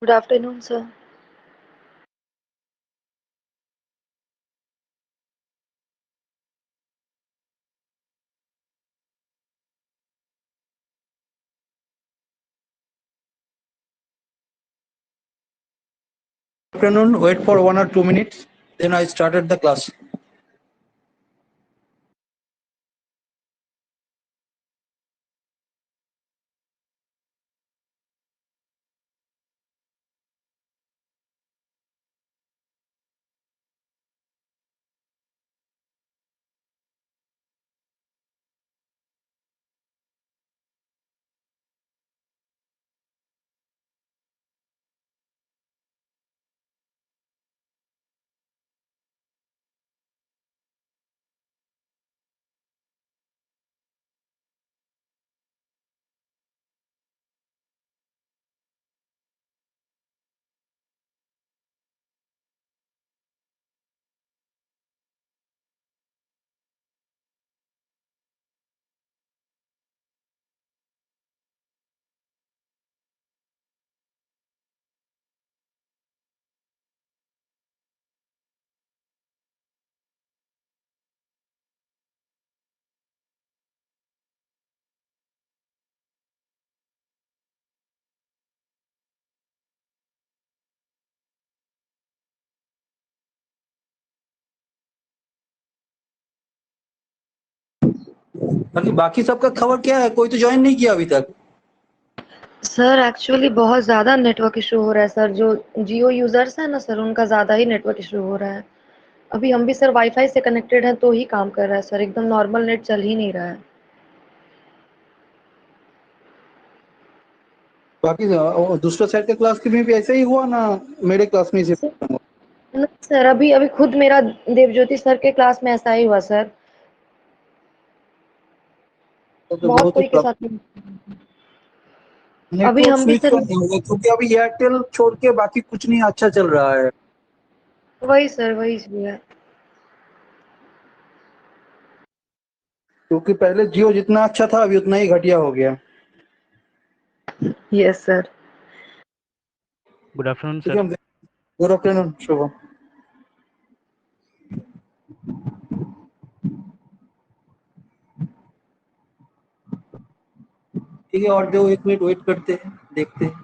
Good afternoon, sir. Afternoon, wait for 1 or 2 minutes. Then I started the class. बाकी सबका खबर क्या है? कोई तो ज्वाइन नहीं किया अभी तक। सर एक्चुअली बहुत ज़्यादा नेटवर्क इशू हो रहा है सर। जो जियो यूज़र्स हैं ना सर, उनका ज़्यादा ही नेटवर्क इशू हो रहा है। अभी हम भी सर वाईफाई से कनेक्टेड हैं तो ही काम कर रहा है सर, एकदम नॉर्मल नेट चल ही नहीं रहा है। बाकी दूसरा साइड के क्लास में भी ऐसा ही हुआ ना? मेरे क्लास में से नहीं सर, अभी अभी खुद मेरा देवज्योति सर के क्लास में ऐसा ही हुआ सर। तो बहुत बहुत ही कोई के साथ नहीं। अभी नेटवर्क हम भी स्विच सर, करना होगा क्योंकि अभी एयरटेल छोड़ के बाकी कुछ नहीं अच्छा चल रहा है। वही सर, वही इसलिए है। क्योंकि पहले जियो जितना अच्छा था अभी उतना ही घटिया हो गया। Yes sir. गुड आफ्टरनून ठीक है, सर। हम गुड आफ्टरनून शुभम। ठीक है, और 2 1 मिनट वेट करते हैं, देखते हैं।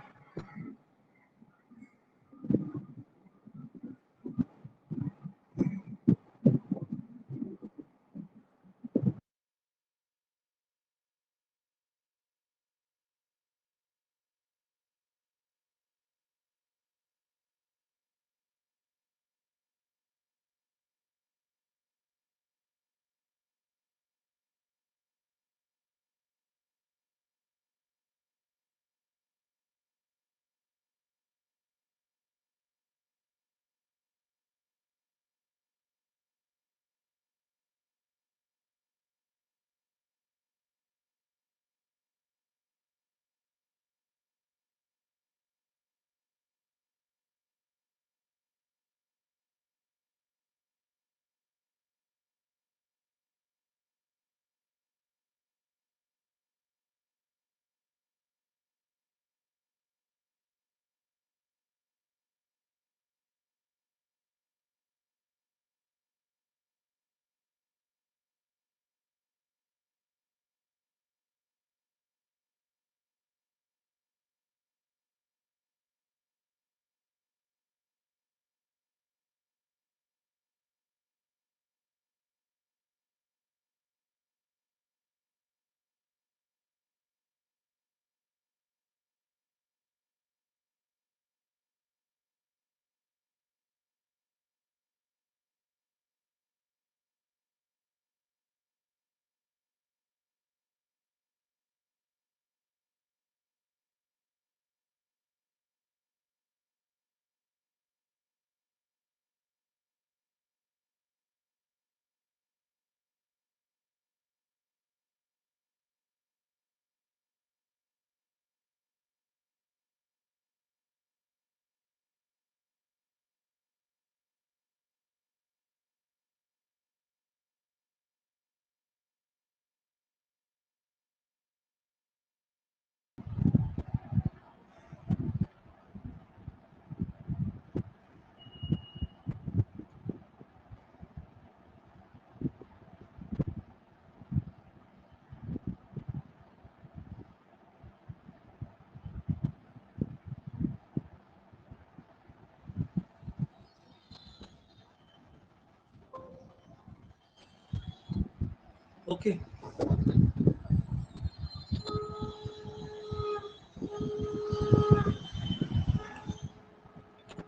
Okay.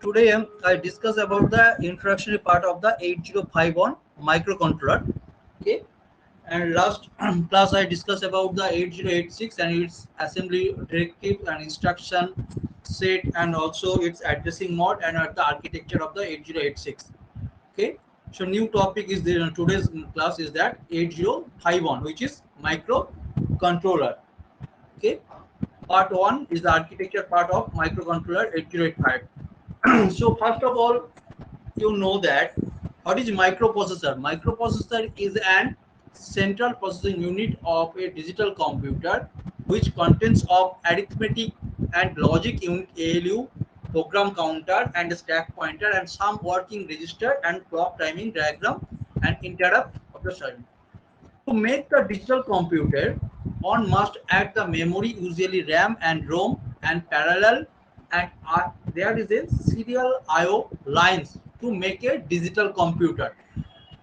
Today I discuss about the introductory part of the 8051 microcontroller. Okay. And last class I discussed about the 8086 and its assembly directive and instruction set and also its addressing mode and the architecture of the 8086. Okay. So new topic is there in today's class is that 8051, which is microcontroller. Okay. Part 1 is the architecture part of microcontroller 8085. So first of all, you know that what is microprocessor? Microprocessor is an central processing unit of a digital computer which contains of arithmetic and logic unit ALU, program counter and stack pointer and some working register and clock timing diagram and interrupt of the circuit. To make the digital computer, one must add the memory, usually RAM and ROM, and parallel, and there is a serial I/O lines to make a digital computer.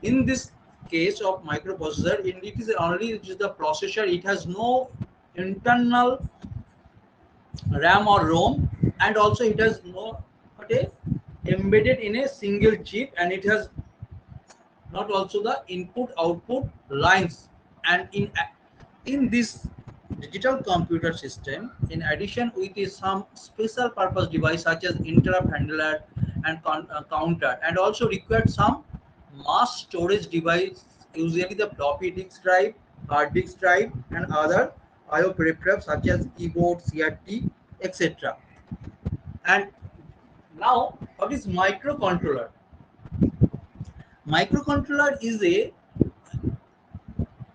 In this case of microprocessor, it is only just the processor. It has no internal RAM or ROM, and also it has no okay, embedded in a single chip, and it has not also the input output lines. And in this digital computer system, in addition with some special purpose device such as interrupt handler and counter, and also required some mass storage device, usually the floppy disk drive, hard disk drive and other IO peripherals such as keyboard, CRT, etc. And now what is microcontroller? Microcontroller is a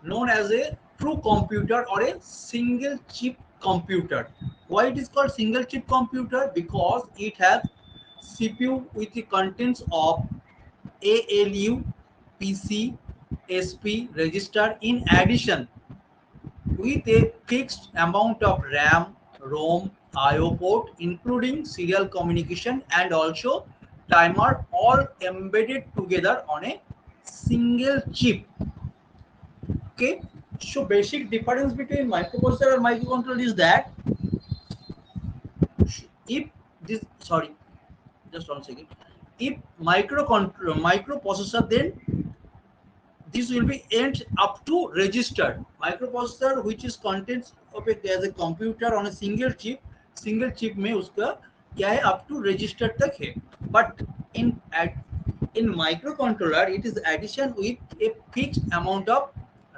known as a true computer or a single chip computer. Why it is called single chip computer? Because it has CPU with the contents of ALU, PC, SP register in addition with a fixed amount of RAM, ROM, IO port, including serial communication and also timer, all embedded together on a single chip. Okay, so basic difference between microprocessor and microcontroller is that if this sorry, just 1 second. If microprocessor, then this will be end up to register. Microprocessor which is contents of it as a computer on a single chip में उसका क्या है up to register तक है. But in microcontroller it is addition with a fixed amount of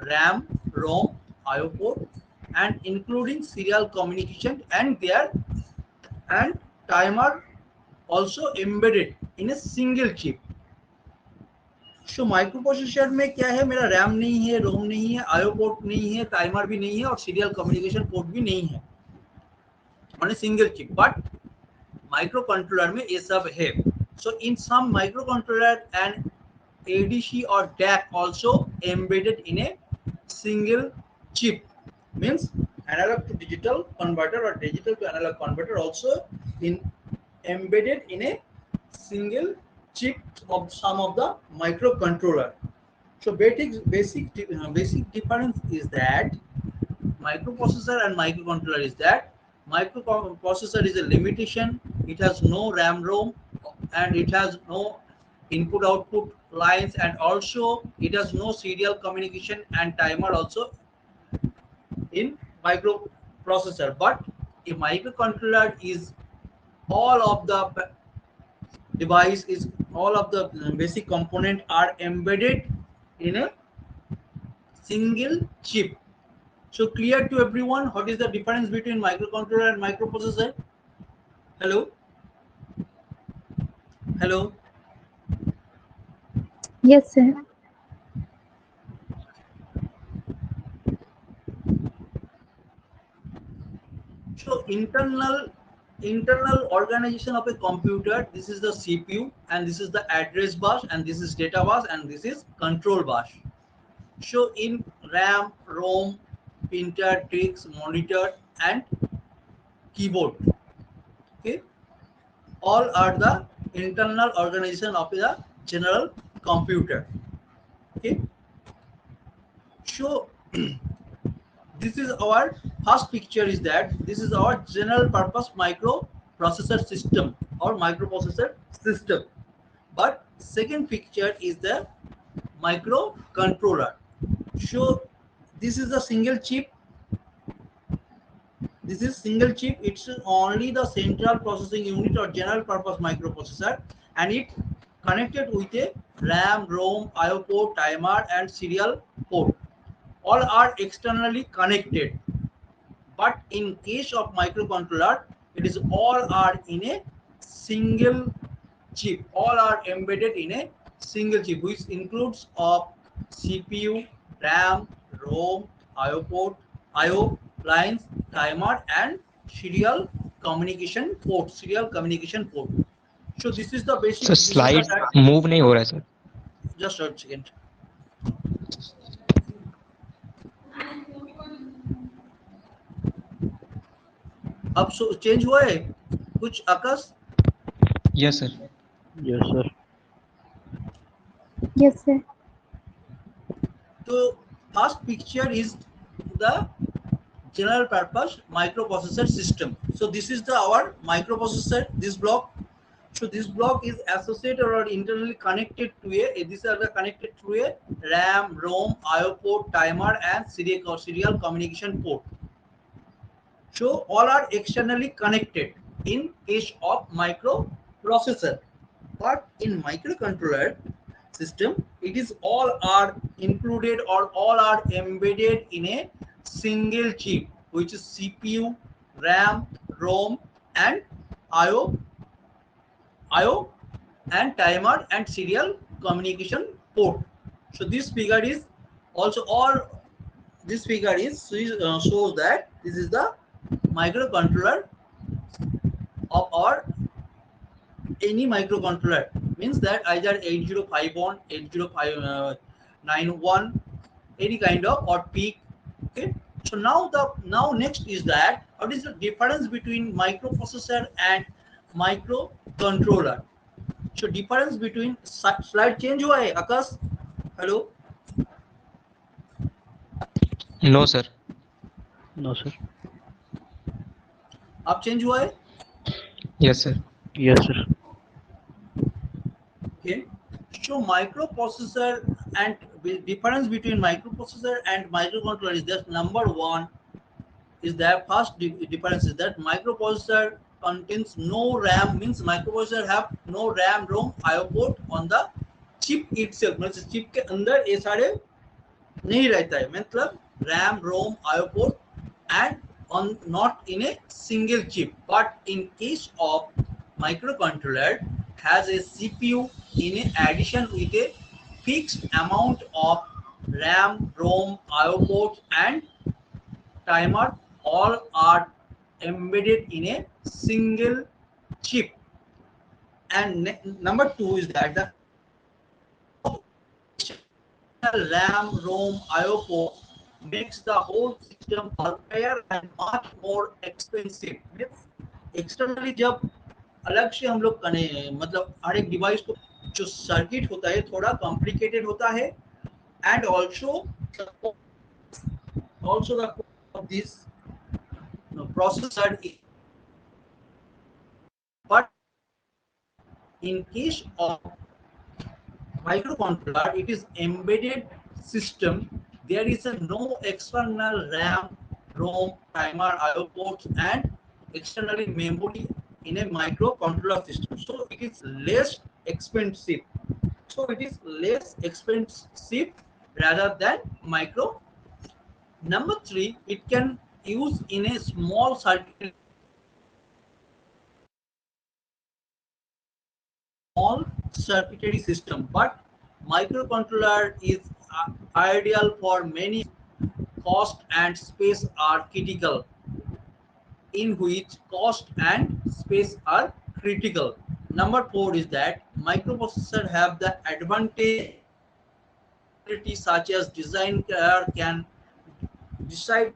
RAM, ROM, IO port and including serial communication and there and timer also embedded in a single chip. So microprocessor में क्या है, मेरा RAM नहीं है, रोम नहीं है, IO port नहीं है, टाइमर भी नहीं है और सीरियल कम्युनिकेशन पोर्ट भी नहीं है on a single chip. But microcontroller में ये सब है. So in some microcontroller and ADC or DAC also embedded in a single chip, means analog to digital converter or digital to analog converter also in embedded in a single chip of some of the microcontroller. So basic difference is that microprocessor and microcontroller is that microprocessor is a limitation. It has no RAM ROM and it has no input output lines and also it has no serial communication and timer also in microprocessor. But a microcontroller is all of the device is all of the basic component are embedded in a single chip. So clear to everyone what is the difference between microcontroller and microprocessor? Hello? Hello? Yes, sir. So internal organization of a computer, this is the CPU and this is the address bus and this is data bus and this is control bus. So in RAM, ROM, printer, disks, monitor and keyboard, okay, all are the internal organization of the general computer. Okay. show this is our first picture is that this is our general purpose microprocessor system or microprocessor system. But second picture is the microcontroller. So this is a single chip. This is single chip. It's only the central processing unit or general purpose microprocessor, and it connected with a RAM, ROM, IO port, timer, and serial port. All are externally connected. But in case of microcontroller, it is all are in a single chip. All are embedded in a single chip, which includes of CPU, RAM, ROM, IO port, IO lines, timer, and serial communication port. Serial communication port. So this is the basic. Sir This is slide the move नहीं हो रहा है sir. just a second. अब change हुआ है कुछ Akash? Yes sir. Yes, sir. Yes, sir. So first picture is the general purpose microprocessor system. So this is the our microprocessor, this block. So this block is associated or internally connected to a these are the connected to a RAM, ROM, IO port, timer, and serial communication port. So all are externally connected in case of microprocessor. But in microcontroller system, it is all are included or all are embedded in a single chip, which is CPU, RAM, ROM, and IO and timer and serial communication port. So this figure is also all this figure is shows that this is the microcontroller of our any microcontroller, means that either 8051, 8091, any kind of or peak. Okay. So now next is that what is the difference between microprocessor and microcontroller? So difference between slide change हुआ है आकाश? Hello. No sir. No, sir. आप change हुआ है? Yes sir. Yes, sir. Okay. So microprocessor and difference between microprocessor and microcontroller is that number one is that first difference is that microprocessor contains no RAM, means microprocessor have no RAM, ROM, IO port on the chip itself. means chip के अंदर ये सारे नहीं रहता है, मतलब RAM, ROM, IO port and on not in a single chip. But in case of microcontroller has a CPU in addition with a fixed amount of RAM, ROM, IO ports and timer, all are embedded in a single chip. And number two is that the RAM, ROM, IO port makes the whole system bulkier and much more expensive. Externally जब अलग से हम लोग मतलब हर एक device को जो circuit होता है थोड़ा कॉम्प्लिकेटेड होता है, and also the this processor. But in case of microcontroller, it is embedded system. There is a no external RAM, ROM, timer, IO ports, and externally memory in a microcontroller system. So it is less expensive. Rather than micro. Number three, it can use in a small circuit. Small circuitry system, but microcontroller is ideal for many. Cost and space are critical, in which cost and space are critical. Number four is that microprocessor have the advantage such as design can decide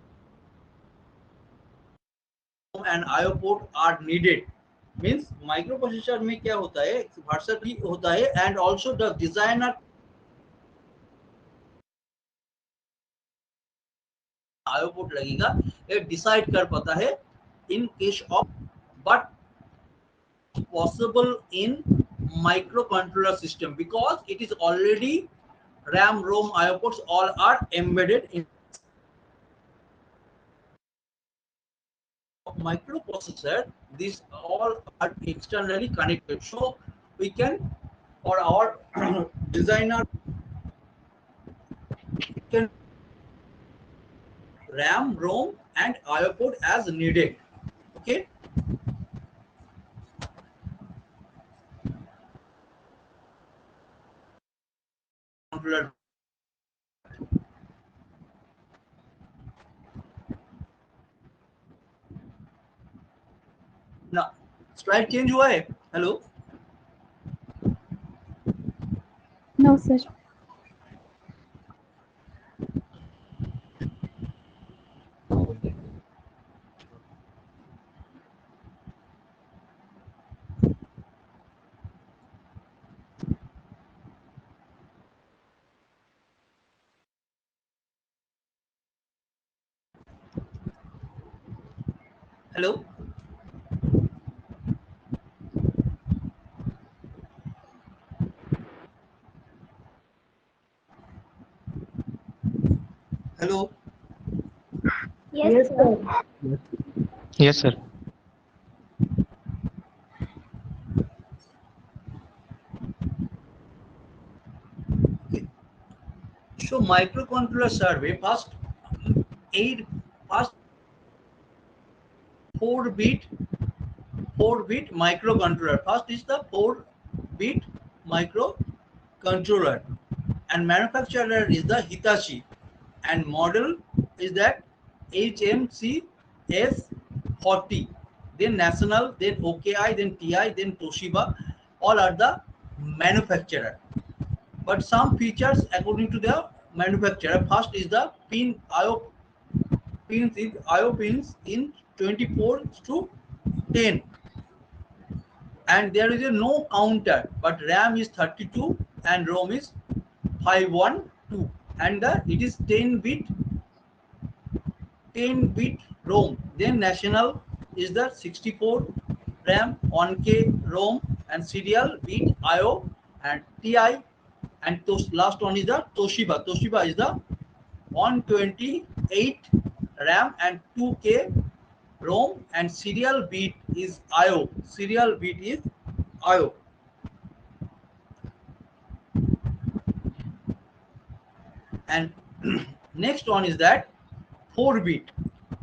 and IO port are needed. Means microprocessor में क्या होता है, वर्सटली होता है, and also the designer IO port लगेगा, ये decide कर पाता है in case of, but possible in microcontroller system because it is already RAM, ROM, IO ports all are embedded in microprocessor. These all are externally connected, so we can, or our designer can RAM, ROM and IO port as needed. Okay. Controller. Now slide change हुआ है? Hello. No, sir. Hello. Hello. Yes, sir. Yes, sir. Okay. So microcontroller survey first 4-bit microcontroller. First is the 4-bit microcontroller, and manufacturer is the Hitachi, and model is that HMCS40. Then National, then OKI, then TI, then Toshiba. All are the manufacturer. But some features according to the manufacturer. First is the IO pins in 24 to 10, and there is a no counter, but RAM is 32 and ROM is 512, and it is 10-bit ROM. Then National is the 64 RAM, 1K ROM, and serial bit IO, and TI, and last one is the Toshiba. Toshiba is the 128 RAM and 2K ROM, and serial bit is IO. Serial bit is IO. And next one is that 4-bit.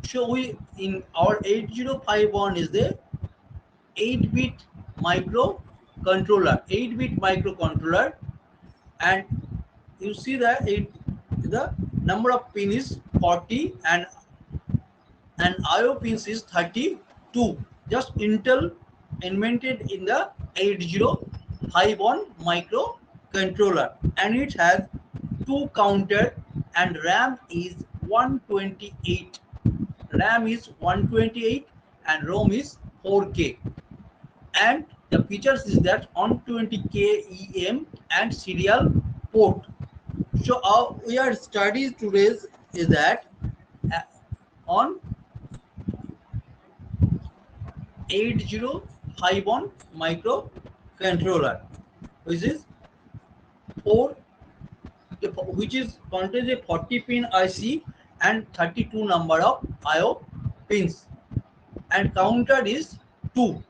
So we in our 8051 is the 8-bit microcontroller. 8-bit microcontroller, and you see that the number of pin is 40 and IO pins is 32. Just Intel invented in the 8051 microcontroller, and it has 2 counter, and RAM is 128. RAM is 128 and ROM is 4K. And the features is that 120K EM and serial port. So we are studying today is that on 8051 microcontroller, which is contains a 40 pin IC and 32 number of IO pins, and counter is 2.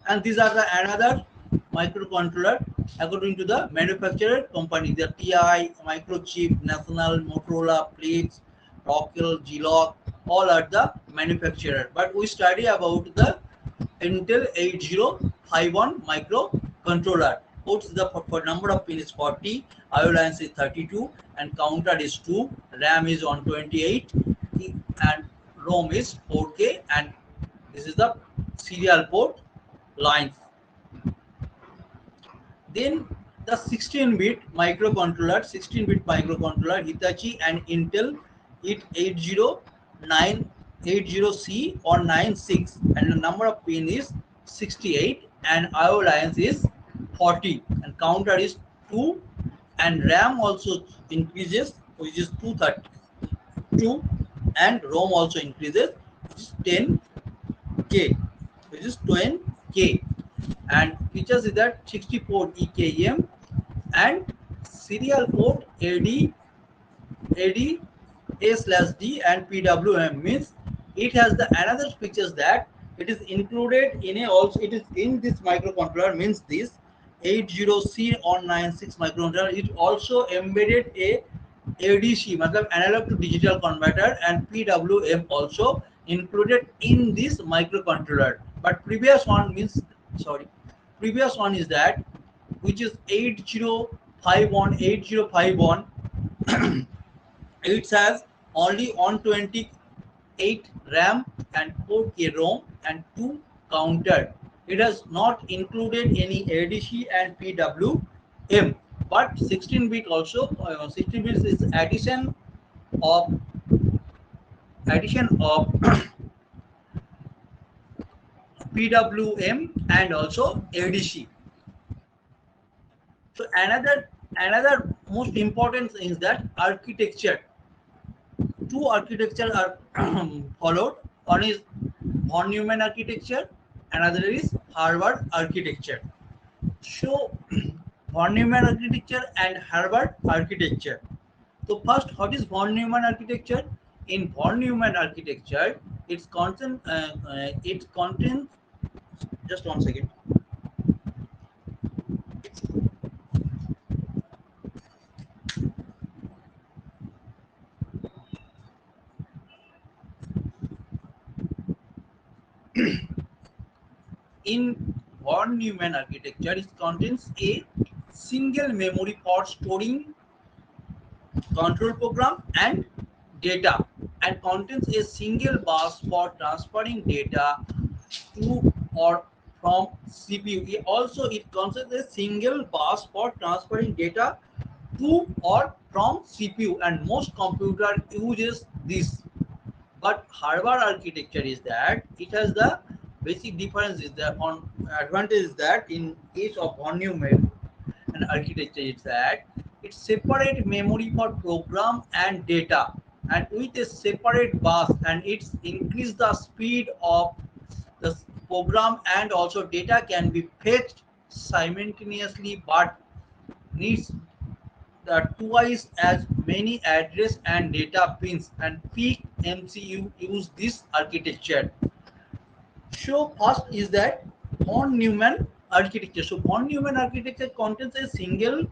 And these are the another microcontroller according to the manufacturer company, the TI, Microchip, National, Motorola, Plex, Rockwell, Zilog, all are the manufacturer. But we study about the Intel 8051 microcontroller. Ports the for number of pin is 40, IO lines is 32, and counter is 2, RAM is 128, and ROM is 4K, and this is the serial port lines. Then the 16-bit microcontroller, Hitachi and Intel, it 80C or 96, and the number of pin is 68, and IO lines is 40, and counter is 2, and RAM also increases, which is 232, and ROM also increases, which is 10K, which is 10K. And features is that 64 EKM and serial port AD A/D and PWM, means it has the another features that it is included in a, also it is in this microcontroller, means this 80C196 microcontroller. It also embedded a ADC, matlab analog to digital converter, and PWM also included in this microcontroller. But previous one means, sorry, previous one is that, which is 8051. It has only 128 RAM and 4K ROM and 2 counter. It has not included any ADC and PWM, but 16-bit also. 16-bit is of addition of PWM and also ADC. So another most important thing is that architecture. Two architectures are followed. One is von Neumann architecture, another is Harvard architecture. So von Neumann architecture and Harvard architecture. So first, what is von Neumann architecture? In von Neumann architecture, it contains. Just one second. In von Neumann architecture, it contains a single memory for storing control program and data, and contains a single bus for transferring data to or from CPU. It contains a single bus for transferring data to or from CPU, and most computer uses this. But Harvard architecture is that it has the basic difference is that on advantage is that in case of von Neumann and architecture is that it's separate memory for program and data, and with a separate bus, and it's increase the speed of the program, and also data can be fetched simultaneously, but needs twice as many address and data pins, and peak MCU use this architecture. So first is that von Neumann architecture. So von Neumann architecture contains a single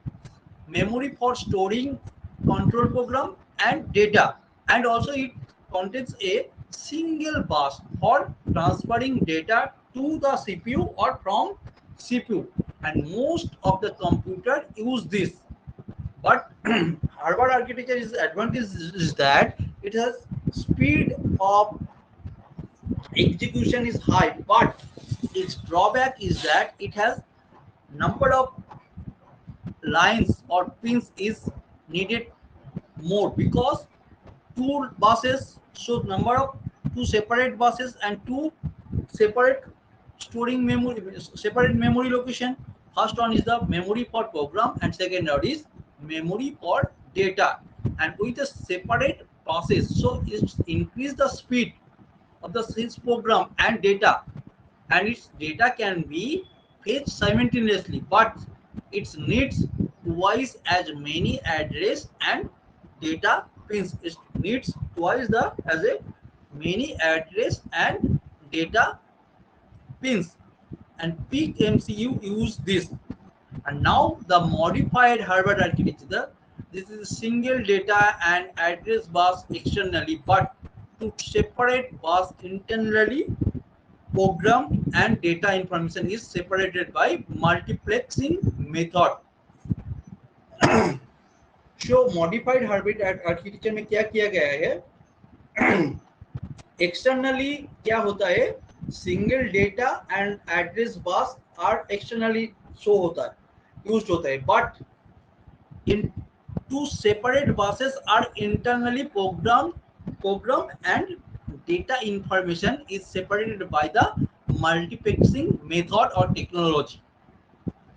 memory for storing control program and data, and also it contains a single bus for transferring data to the CPU or from CPU, and most of the computer use this. But Harvard architecture is advantage is that it has speed of execution is high, but its drawback is that it has number of lines or pins is needed more, because two buses, so number of two separate buses and two separate storing memory, separate memory location. First one is the memory for program, and second one is memory for data, and with the separate buses, so it increase the speed of the sales program and data, and its data can be fetched simultaneously, but it needs twice as many address and data pins. It needs twice the as a many address and data pins, and peak MCU use this. And now the modified Harvard architecture, this is a single data and address bus externally, but to separate bus internally, program and data information is separated by multiplexing method. So modified Harvard architecture में क्या किया गया है? Externally क्या होता है? Single data and address bus are externally show होता है, used होता है, but in two separate buses are internally program and data information is separated by the multiplexing method or technology.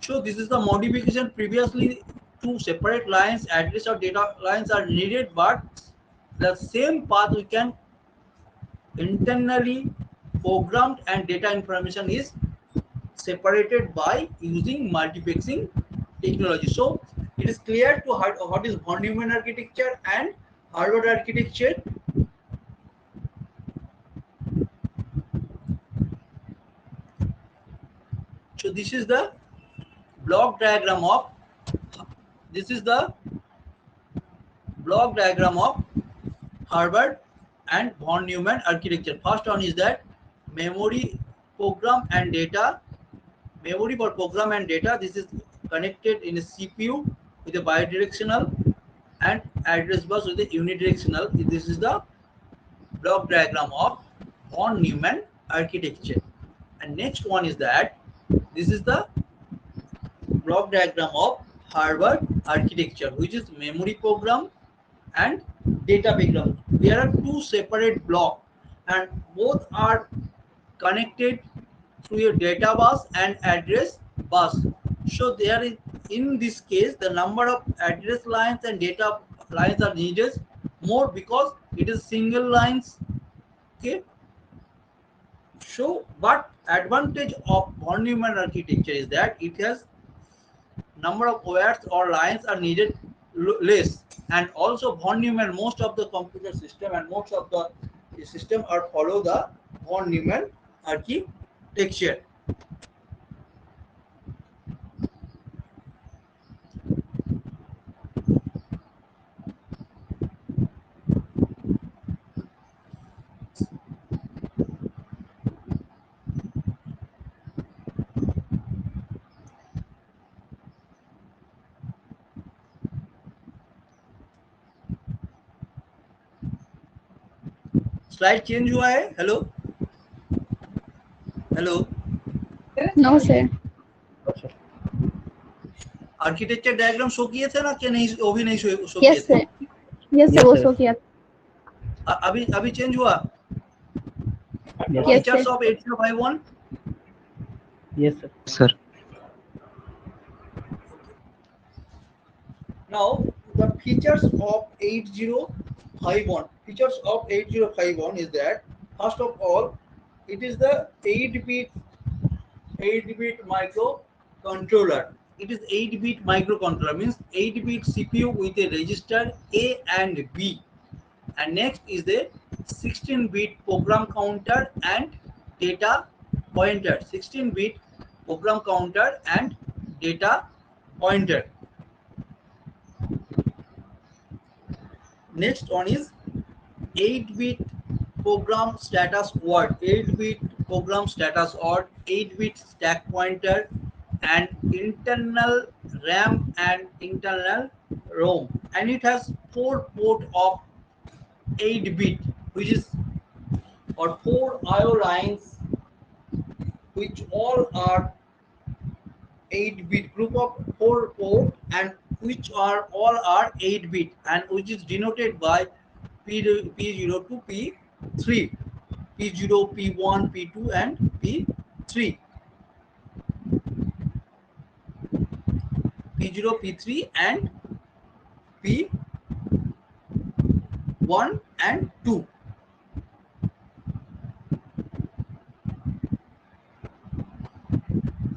So this is the modification. Previously two separate lines, address or data lines are needed, but the same path we can internally programmed and data information is separated by using multiplexing technology. So it is clear to what is von Neumann architecture and Harvard architecture. So this is the block diagram of Harvard and von Neumann architecture. First one is that memory program and data. Memory for program and data. This is connected in a CPU with a bidirectional and address bus with a unidirectional. This is the block diagram of von Neumann architecture. And next one is that this is the block diagram of Harvard architecture, which is memory program and data program. There are two separate blocks, and both are connected through a data bus and address bus. So there is, in this case, the number of address lines and data lines are needed more because it is single lines. Okay. So, but advantage of von Neumann architecture is that it has number of wires or lines are needed less, and also von Neumann, most of the computer system and most of the system are follow the von Neumann architecture. Slide change हुआ है? Hello hello No, sir. Architecture diagram show किए थे ना कि नहीं? वो भी नहीं शो किए Yes, थे? sir. Yes, sir. वो शो किया. अभी अभी चेंज हुआ? Yes, features sir. Of 8051. Yes, sir. Sir. Now the features of 8051. Features of 8051 is that first of all, it is the 8-bit microcontroller. It is 8-bit microcontroller, means 8-bit CPU with a register A and B. And next is the 16-bit program counter and data pointer. 16-bit program counter and data pointer. Next one is 8-bit program status word, 8-bit program status word, 8-bit stack pointer, and internal RAM and internal ROM. And it has 4 port of 8-bit, which is, or 4 IO lines, which all are 8-bit, group of 4 port, and which are all are 8-bit, and which is denoted by P0 to P3, P0, P1, P2, and P3. P0, P3, and P1 and 2.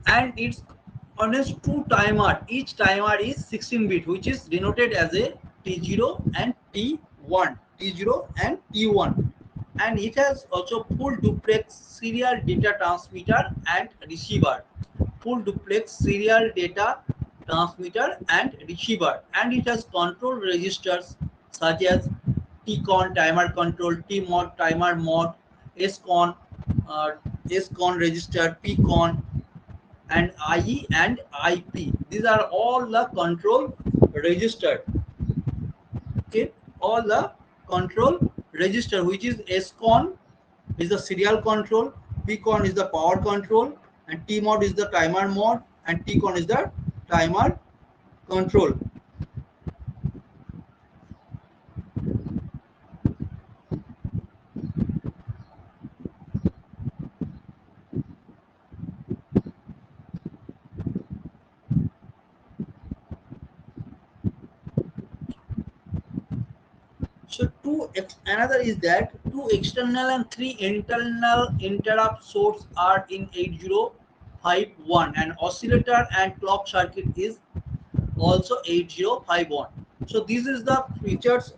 And it's on a 2 timer. Each timer is 16-bit, which is denoted as a T0 and T1. T0 and T1. And it has also full duplex serial data transmitter and receiver. Full duplex serial data transmitter and receiver. And it has control registers such as TCON timer control, TMOD timer mod, SCON, SCON register, PCON, and IE and IP. These are all the control register. Okay, all the control register, which is SCON is the serial control, PCON is the power control, and TMOD is the timer mode, and TCON is the timer control. So another is that 2 external and 3 internal interrupt source are in 8051, and oscillator and clock circuit is also 8051. So these are the features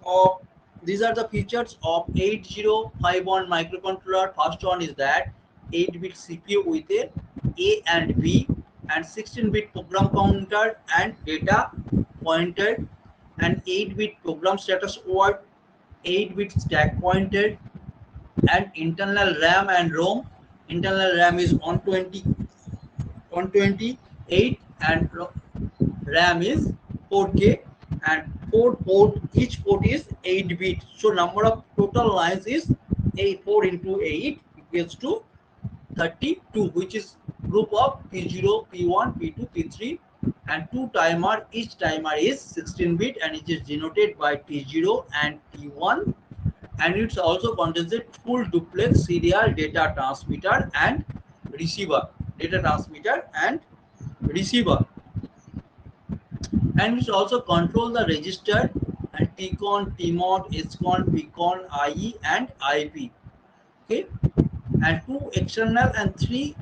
of 8051 microcontroller. First one is that 8-bit CPU with A and B, and 16-bit program counter and data pointer, and 8-bit program status word, 8-bit stack pointer, and internal RAM and ROM. Internal RAM is 128, and RAM is 4K, and each port is 8-bit. So number of total lines is 4 into 8 equals to 32, which is group of P0, P1, P2, P3, and 2 timer. Each timer is 16-bit and it is denoted by T0 and T1, and it's also contains a full duplex serial data transmitter and receiver. And it also control the register and TCON, TMOD, SCON, PCON, IE, and IP. Okay, and 2 external and 3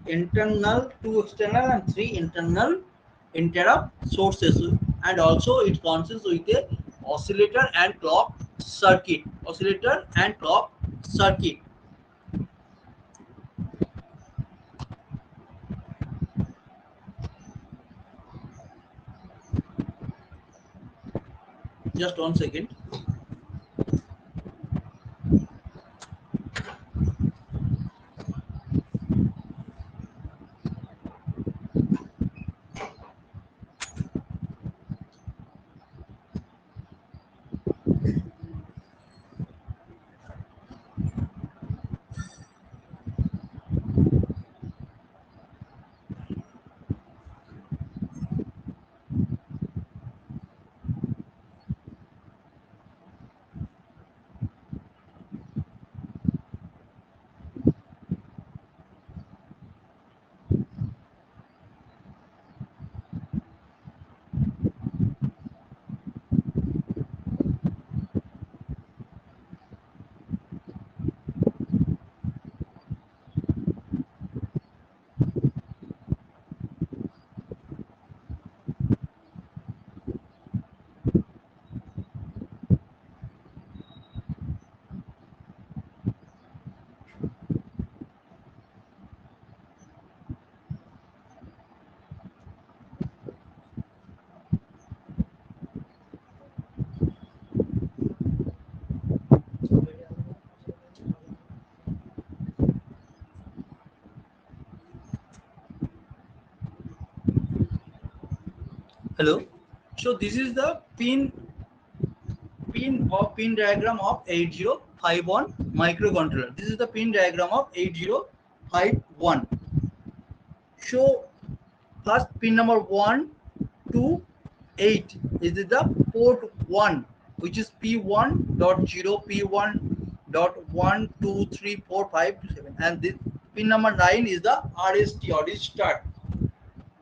internal interrupt sources, and also it consists with a oscillator and clock circuit. Just 1 second. Hello. So this is the pin diagram of 8051 microcontroller. This is the pin diagram of 8051. So first pin number 1 to 8 is the port 1, which is P1.0, P1.1234527, and this pin number 9 is the RST or restart,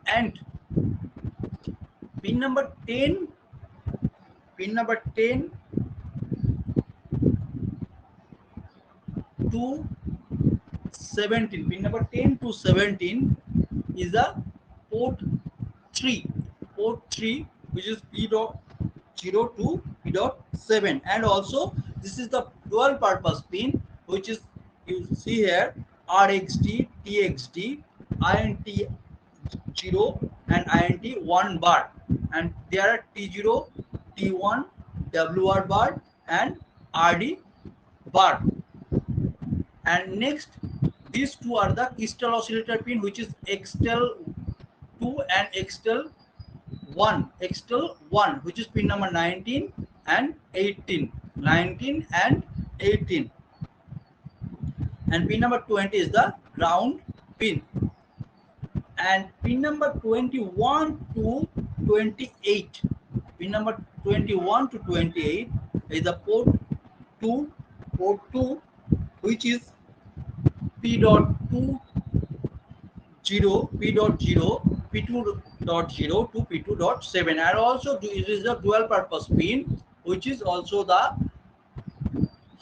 and pin number 10 to 17, pin number 10 to 17 is the port 3, which is P.0 to P.7, and also this is the dual purpose pin, which is, you see here, RXD, TXD, INT 0 and INT 1 bar, and there are T0, T1, WR bar and RD bar. And next, these two are the crystal oscillator pin, which is XTEL 2 and XTEL 1, which is pin number 19 and 18, and pin number 20 is the ground pin, and pin number 21 to 28, is the port 2, which is P.2 P.0, P2.0 to P2.7, and also it is a dual purpose pin, which is also the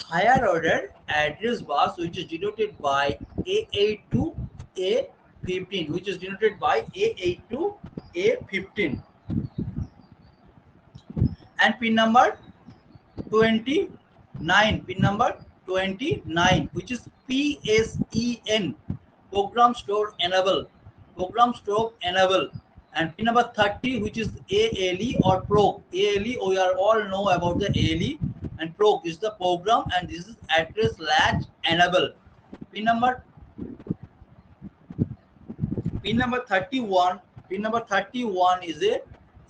higher order address bus which is denoted by A8 to A15, which is denoted by A8 to A15, and pin number 29, pin number 29, which is PSEN, program store enable, program store enable, and pin number 30, which is ALE or proc. ALE, we are all know about the ALE, and proc is the program, and this is address latch enable. Pin number 31, pin number 31 is a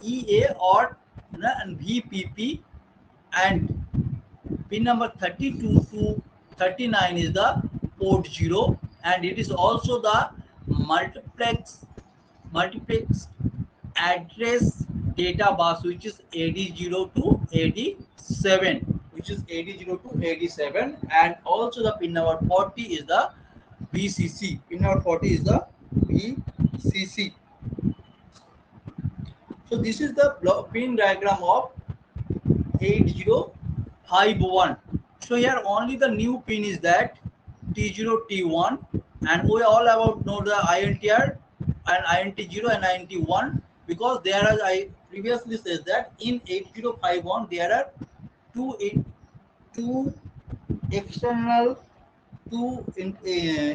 EA or VPP, and pin number 32 to 39 is the port 0, and it is also the multiplex address data bus, which is AD0 to AD7, which is AD0 to AD7, and also the pin number 40 is the VCC. Pin number 40 is the VCC. So this is the pin diagram of 8051. So here only the new pin is that T0, T1, and we all about know the INTR and INT0 and INT1, because there are, I previously said that in 8051 there are two external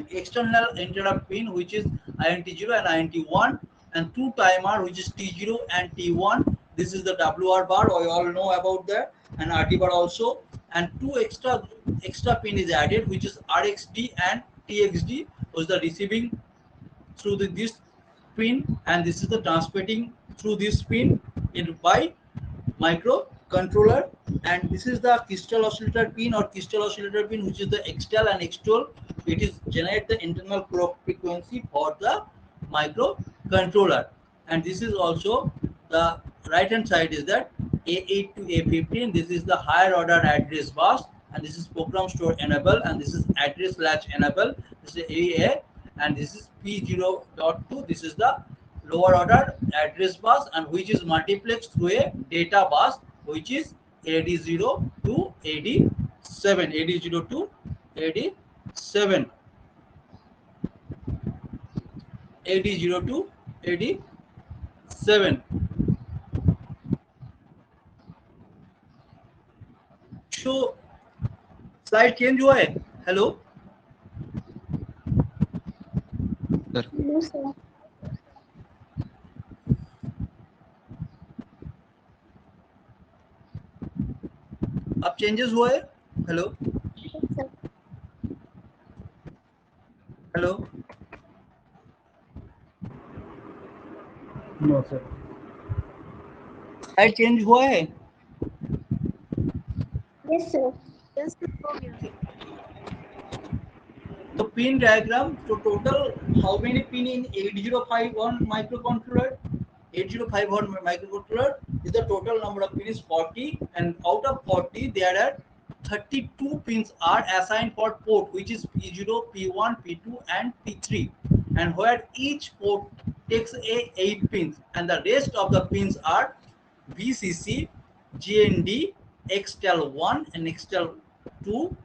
external interrupt pin, which is INT0 and INT1, and two timer, which is T0 and T1. This is the WR bar, we all know about that, and RT bar also, and two extra pin is added, which is RXD and TXD, was the receiving through this pin, and this is the transmitting through this pin by microcontroller. And this is the crystal oscillator pin or crystal oscillator pin, which is the external and external. It is generate the internal clock frequency for the microcontroller. And this is also the right hand side is that A8 to A15. This is the higher order address bus, and this is program store enable, and this is address latch enable. This is AA, and this is P0.2. This is the lower order address bus, and which is multiplexed through a data bus, which is AD0 to AD7, AD0 to AD7, AD0 to AD7. So slide change हुआ है? Hello Sir. No, sir. अब changes हुआ है? Hello Yes, sir. Hello No, sir. Slide change हुआ है? Yes, sir. Yes, sir, हो गया. तो पिन डायग्राम, तो total how many pin in 8051 microcontroller? 8051 microcontroller is the total number of pins 40, and out of 40 there are 32 pins are assigned for port, which is P0, P1, P2 and P3, and where each port takes a 8 pins, and the rest of the pins are VCC, GND, XTEL1 and XTEL2,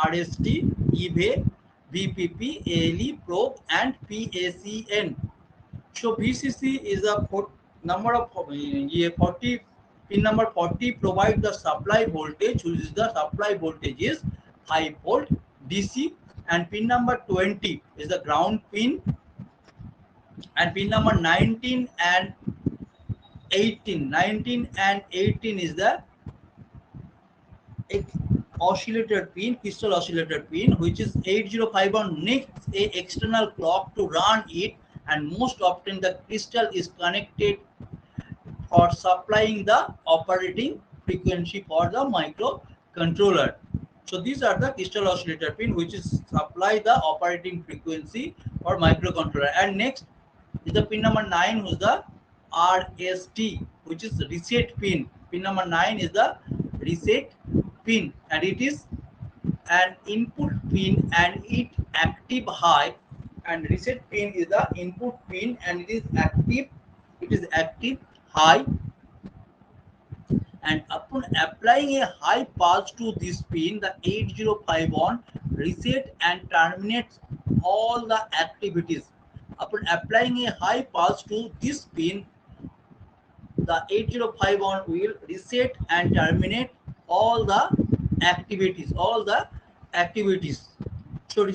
RST, EVE, VPP, ALE, probe and PACN. So VCC is a number of 40 pin number 40 provide the supply voltage, which is the supply voltage is high volt DC, and pin number 20 is the ground pin, and pin number 19 and 18 is the oscillator pin, crystal oscillator pin, which is 8051 needs a external clock to run it, and most often the crystal is connected for supplying the operating frequency for the microcontroller. So these are the crystal oscillator pin, which is supply the operating frequency for microcontroller. And next is the pin number 9, who's the RST, which is reset pin. Pin number 9 is the reset pin, and it is an input pin and it active high, and reset pin is the input pin and it is active high, and upon applying a high pulse to this pin, the 8051 reset and terminates all the activities. Upon applying a high pulse to this pin, the 8051 will reset and terminate all the activities. So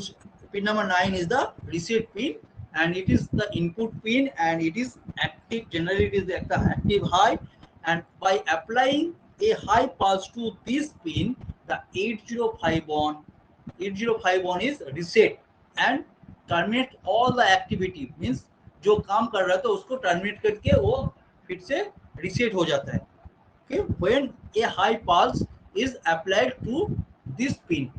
pin number 9 is the reset pin, and it is the input pin, and it is active. Generally it is the active high, and by applying a high pulse to this pin, the 8051 is reset and terminate all the activity. Means जो काम कर रहा था उसको terminate करके वो फिर से reset हो जाता है. Okay, when a high pulse is applied to this pin.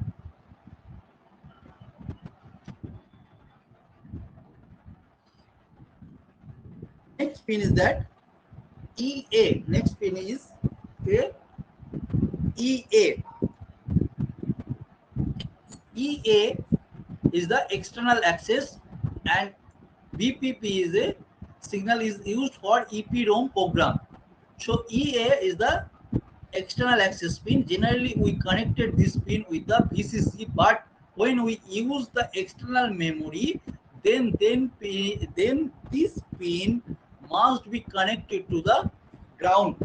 Next pin is that EA. Next pin is EA. EA is the external access, and VPP is a signal is used for EPROM program. So EA is the external access pin. Generally we connected this pin with the VCC, but when we use the external memory, then this pin must be connected to the ground.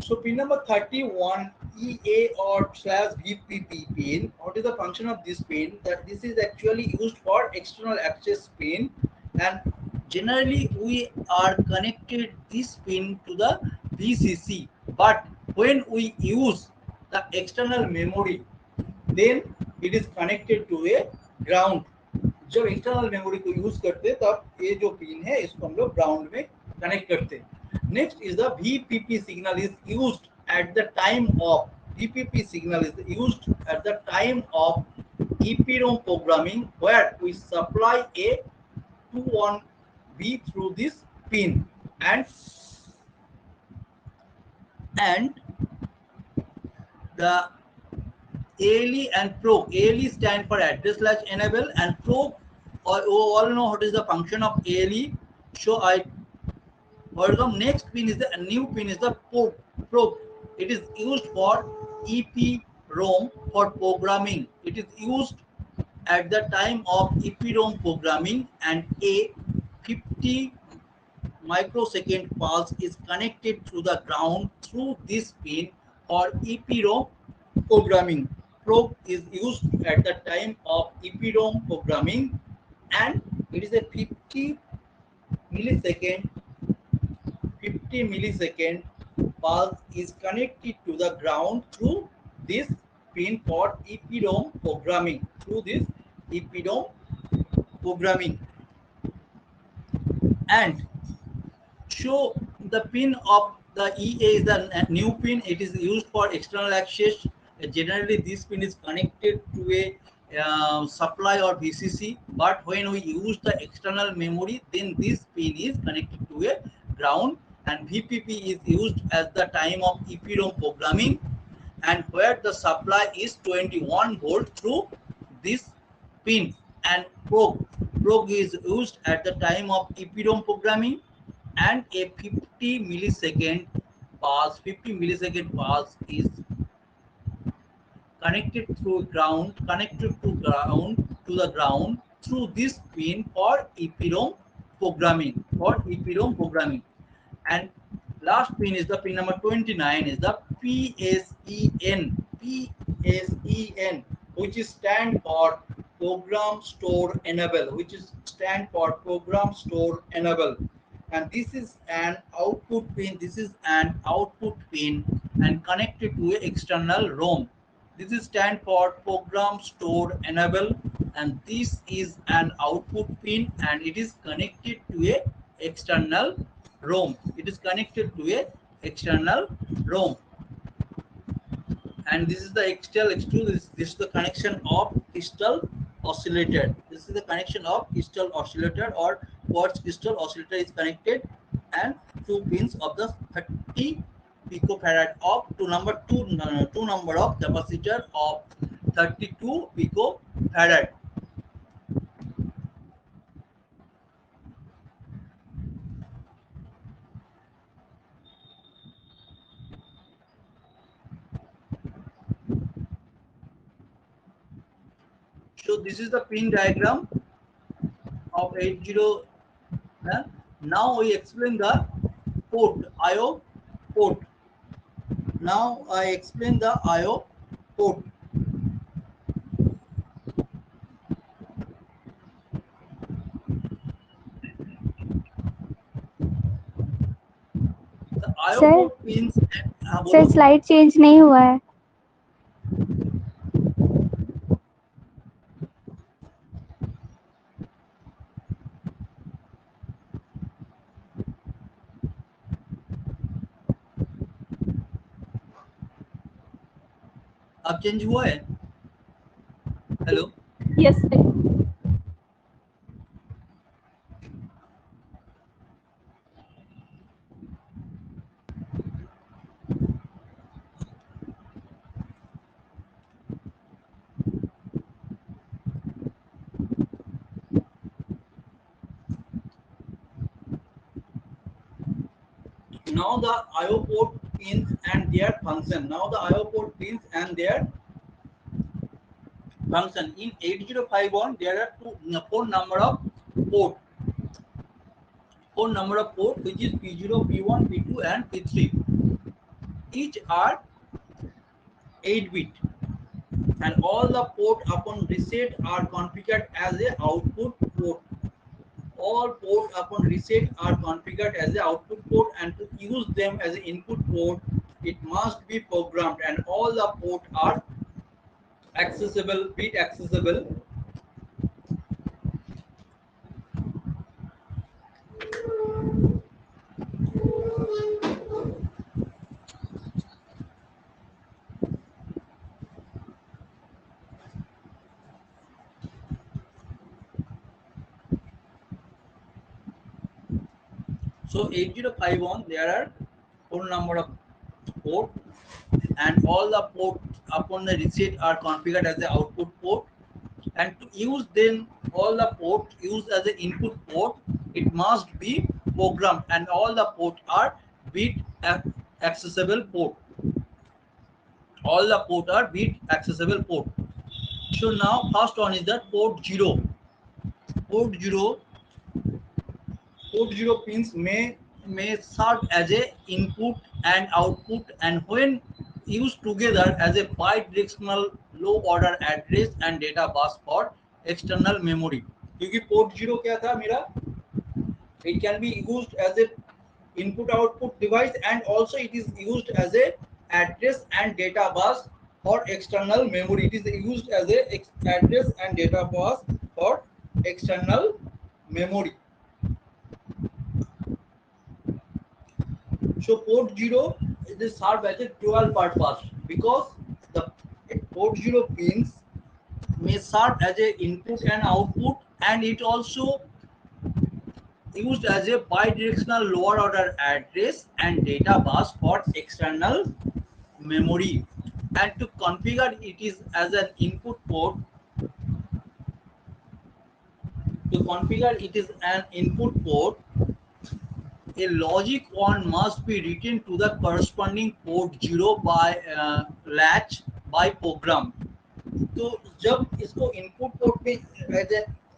So pin number 31, EA or / VPP pin. What is the function of this pin? That this is actually used for external access pin, and generally we are connected this pin to the VCC. But when we use the external memory, then it is connected to a ground. जब external memory को use करते तब ये जो pin है इसको हम लोग ग्राउंड में कनेक्ट करते हैं. Next is the VPP signal is used at the time of EPROM programming, where we supply a 21B through this pin, and the ALE and probe. ALE stand for address latch enable, and probe, all know what is the function of ALE. So next pin is the new pin is the probe. It is used for EPROM for programming. It is used at the time of EPROM programming, and a 50 microsecond pulse is connected to the ground through this pin for EPROM programming. Probe is used at the time of EPROM programming, and it is a 50 millisecond pulse is connected to the ground through this pin for EPROM programming. And show the pin of the EA is the new pin. It is used for external access. Generally this pin is connected to a supply or VCC, but when we use the external memory, then this pin is connected to a ground, and VPP is used at the time of EPROM programming, and where the supply is 21 volt through this pin, and probe is used at the time of EPROM programming, and a 50 millisecond pulse is connected to the ground through this pin for EPROM programming. And last pin is the pin number 29 is the PSEN, which is stand for program store enable, and this is an output pin and connected to a external ROM. This is stand for program store enable, and this is an output pin, and it is connected to a external ROM. And this is the X2. This is the connection of crystal oscillator. Or quartz crystal oscillator is connected, and two pins of the 30 picofarad of two number of capacitor of 32 picofarad. So this is the pin diagram of 80. Now we explain the port, IO port. Now I explain the IO port. The IO Sir? port pins. Sir slide change नहीं हुआ है. अब change हुआ है? Hello, yes sir. now the IO port pins and their function. Now the IO port pins and their function. In 8051 there are four number of port. Four number of port, which is P0, P1, P2 and P3. Each are 8 bit, and all the port upon reset are configured as a output port. All port upon reset are configured as a output port, and to use them as an input port, it must be programmed, and all the port are accessible, bit accessible. So 8051 there are four number of port, and all the port upon the reset are configured as the output port, and to use them all the port used as an input port, it must be programmed, and all the port are bit accessible port. All the port are bit accessible port. So now first one is the port 0. Port 0 pins may serve as a input and output, and when used together as a bidirectional low order address and data bus for external memory. क्योंकि port 0 क्या था मेरा, it can be used as a input output device, and also it is used as a address and data bus for external memory. It is used as a address and data bus for external memory. So port 0 is served as a 12 part bus, because the port 0 pins may serve as a input and output, and it also used as a bidirectional lower order address and data bus for external memory. And to configure it is as an input port, a logic 1 must be written to the corresponding port 0 by latch by program. तो जब इसको input port में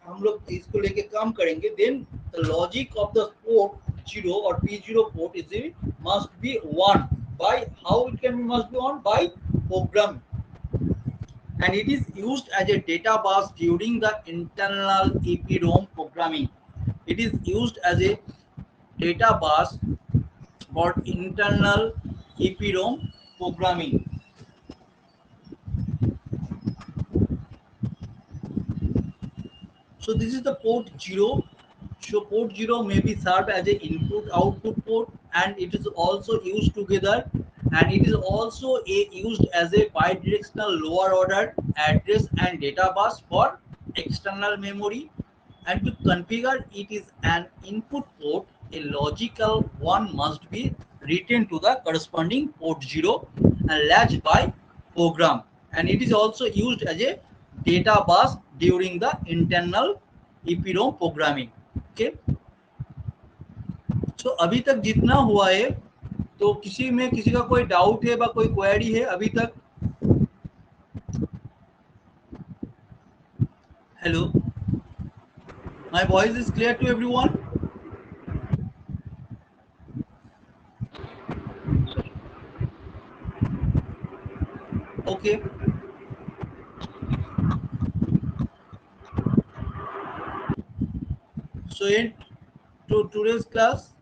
हम लोग इसको लेके काम करेंगे, then the logic of the port 0 or P0 port is must be 1. By how it can be must be 1? By program. And it is used as a data bus during the internal EPROM programming. It is used as a data bus for internal EPROM programming. So this is the port 0. So port 0 may be served as an input output port, and it is also used together, and it is also used as a bidirectional lower order address and data bus for external memory. And to configure it is an input port, a logical 1 must be written to the corresponding port 0 and latched by program, and it is also used as a data bus during the internal EPROM programming. Okay, so अभी तक जितना हुआ है, तो किसी का कोई doubt है या कोई क्वेरी है अभी तक? Hello. My voice is clear to everyone? Okay. So in today's class,